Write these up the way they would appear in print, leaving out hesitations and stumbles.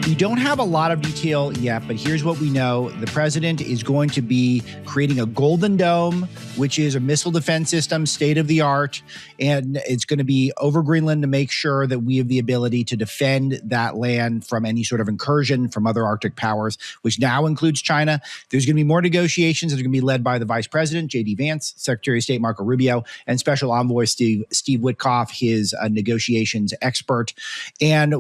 We don't have a lot of detail yet, but here's what we know. The president is going to be creating a Golden Dome, which is a missile defense system, state of the art, and it's going to be over Greenland to make sure that we have the ability to defend that land from any sort of incursion from other Arctic powers, which now includes China. There's going to be more negotiations that are going to be led by the Vice President, J.D. Vance, Secretary of State Marco Rubio, and Special Envoy Steve Witkoff, his negotiations expert. And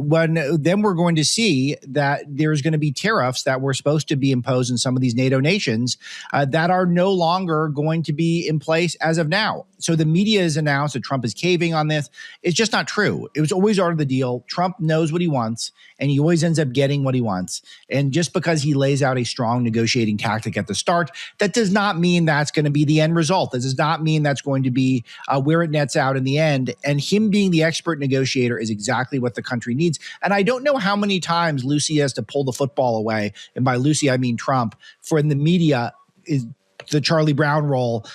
then we're going to see that there's going to be tariffs that were supposed to be imposed in some of these NATO nations that are no longer going to be in place as of now. So the media has announced that Trump is caving on this. It's just not true. It was always part of the deal. Trump knows what he wants, and he always ends up getting what he wants. And just because he lays out a strong negotiating tactic at the start, that does not mean that's going to be the end result. That does not mean that's going to be where it nets out in the end. And him being the expert negotiator is exactly what the country needs. And I don't know how many times Lucy has to pull the football away, and by Lucy I mean Trump, for in the media is the Charlie Brown role,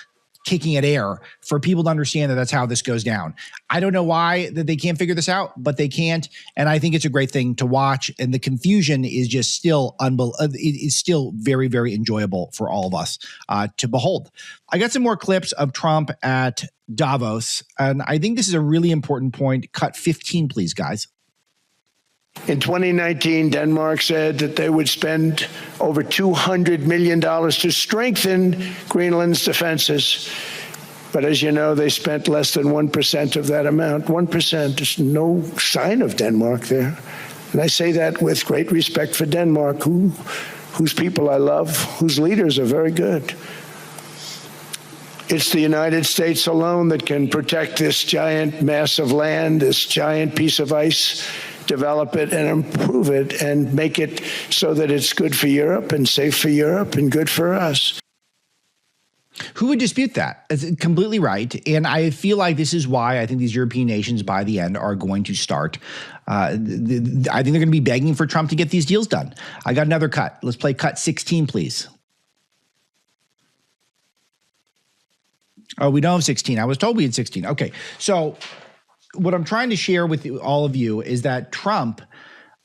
kicking at air, for people to understand that that's how this goes down. I don't know why that they can't figure this out, but they can't. And I think it's a great thing to watch. And the confusion is just still it is still very, very enjoyable for all of us to behold. I got some more clips of Trump at Davos, and I think this is a really important point. Cut 15, please, guys. In 2019, Denmark said that they would spend over $200 million to strengthen Greenland's defenses. But as you know, they spent less than 1% of that amount. 1%, there's no sign of Denmark there. And I say that with great respect for Denmark, whose people I love, whose leaders are very good. It's the United States alone that can protect this giant mass of land, this giant piece of ice, develop it and improve it and make it so that it's good for Europe and safe for Europe and good for us. Who would dispute that? It's completely right. And I feel like this is why I think these European nations by the end are going to start. I think they're going to be begging for Trump to get these deals done. I got another cut. Let's play cut 16, please. Oh, we don't have 16. I was told we had 16. Okay. So what I'm trying to share with all of you is that Trump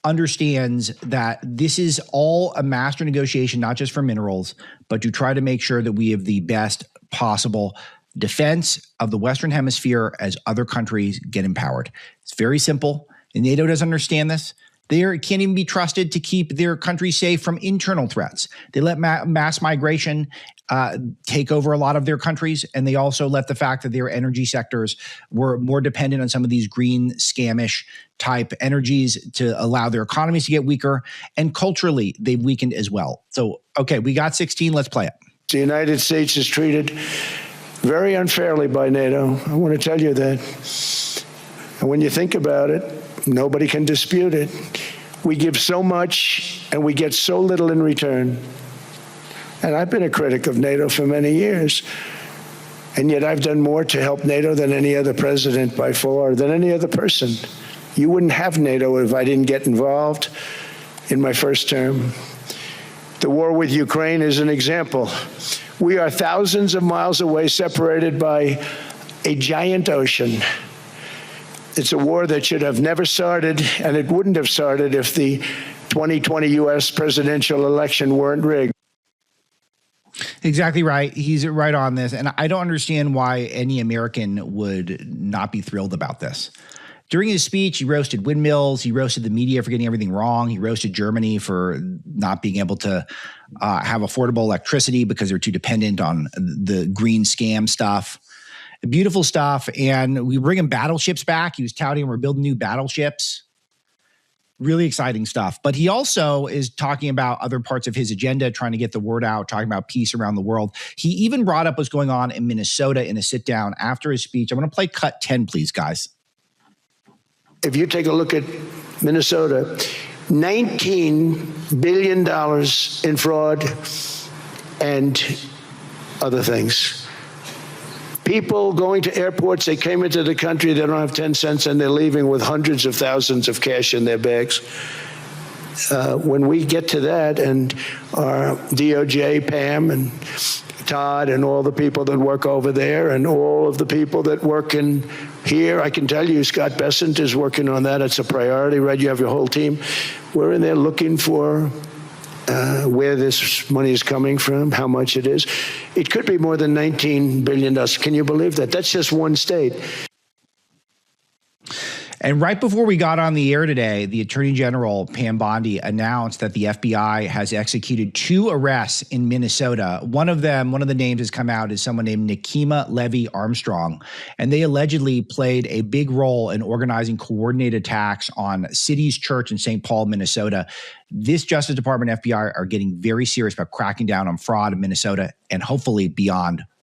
understands that this is all a master negotiation, not just for minerals, but to try to make sure that we have the best possible defense of the Western Hemisphere as other countries get empowered. It's very simple. And NATO doesn't understand this. They can't even be trusted to keep their country safe from internal threats. They let mass migration take over a lot of their countries, and they also let the fact that their energy sectors were more dependent on some of these green, scamish type energies to allow their economies to get weaker. And culturally, they've weakened as well. So, okay, we got 16. Let's play it. The United States is treated very unfairly by NATO. I want to tell you that. And when you think about it, nobody can dispute it. We give so much and we get so little in return. And I've been a critic of NATO for many years. And yet I've done more to help NATO than any other president by far, than any other person. You wouldn't have NATO if I didn't get involved in my first term. The war with Ukraine is an example. We are thousands of miles away, separated by a giant ocean. It's a war that should have never started, and it wouldn't have started if the 2020 U.S. presidential election weren't rigged. Exactly right. He's right on this. And I don't understand why any American would not be thrilled about this. During his speech, he roasted windmills. He roasted the media for getting everything wrong. He roasted Germany for not being able to have affordable electricity because they're too dependent on the green scam stuff. Beautiful stuff. And we bring him battleships back. He was touting we're building new battleships. Really exciting stuff. But he also is talking about other parts of his agenda, trying to get the word out, talking about peace around the world. He even brought up what's going on in Minnesota in a sit down after his speech. I'm going to play cut 10, please, guys. If you take a look at Minnesota, $19 billion in fraud and other things. People going to airports, they came into the country, they don't have 10 cents, and they're leaving with hundreds of thousands of cash in their bags. When we get to that, and our DOJ, Pam, and Todd and all the people that work over there and all of the people that work in here. I can tell you, Scott Bessent is working on that. It's a priority, right? You have your whole team. We're in there looking for where this money is coming from, how much it is. It could be more than $19 billion. Can you believe that? That's just one state. And right before we got on the air today, the Attorney General, Pam Bondi, announced that the FBI has executed 2 arrests in Minnesota. One of the names has come out, is someone named Nikema Levy Armstrong. And they allegedly played a big role in organizing coordinated attacks on City's Church in St. Paul, Minnesota. This Justice Department FBI are getting very serious about cracking down on fraud in Minnesota and hopefully beyond